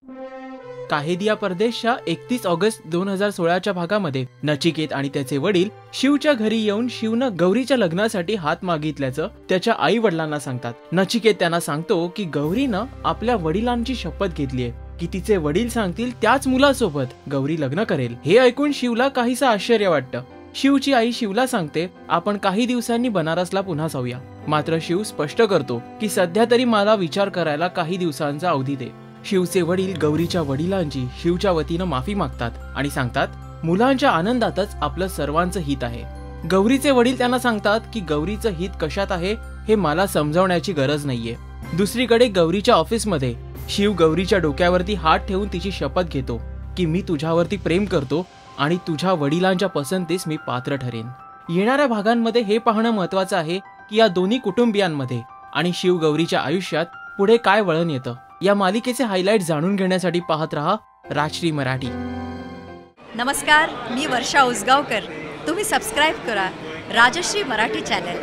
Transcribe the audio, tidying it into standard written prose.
काहेदिया परदेशच्या 31 August 2016च्या भागामध्ये नचिकेत आणि त्याचे वडील शिवच्या घरी येऊन शिवनं गौरीच्या लग्नासाठी हात मागितल्याचं त्याच्या आई वडिलांना सांगतात। नचिकेत त्यांना सांगतो की गौरीनं आपल्या वडिलांची शपथ घेतलीये की तिचे वडील सांगतील त्याच मुलासोबत गौरी लग्न करेल। हे ऐकून शिवला काहीसं आश्चर्य वाटतं। शिवची आई शिवला सांगते आपण काही दिवसांनी बनारसला पुन्हा जाऊया। मात्र शिव स्पष्ट करतो की सध्या तरी मला विचार करायला काही दिवसांचा अवधी दे। शिवचे वडील गौरीच्या वडिलांची शिवच्या वतीनं माफी मागतात आणि सांगतात मुलांच्या आनंदातच आपलं सर्वांचं हित आहे। गौरीचे वडील त्यांना सांगतात की गौरीचं हित कशात आहे हे मला समजावण्याची गरज नाहीये। दुसरीकडे गौरीच्या ऑफिसमध्ये शिव गौरीच्या डोक्यावरती हात ठेवून तिची शपथ घेतो की मी तुझ्यावरती प्रेम करतो आणि तुझ्या वडिलांच्या पसंतीस मी पात्र ठरेन। येणाऱ्या भागांमध्ये हे पाहणं महत्त्वाचं आहे की या दोन्ही कुटुंबियांमध्ये आणि शिव गौरीच्या आयुष्यात पुढे काय वळण येतं। या मालिकेचे हायलाइट जाणून घेण्यासाठी पाहत रहा राजश्री मराठी। नमस्कार, मी वर्षा उसगावकर। तुम्ही सबस्क्राइब करा राजश्री मराठी चॅनल।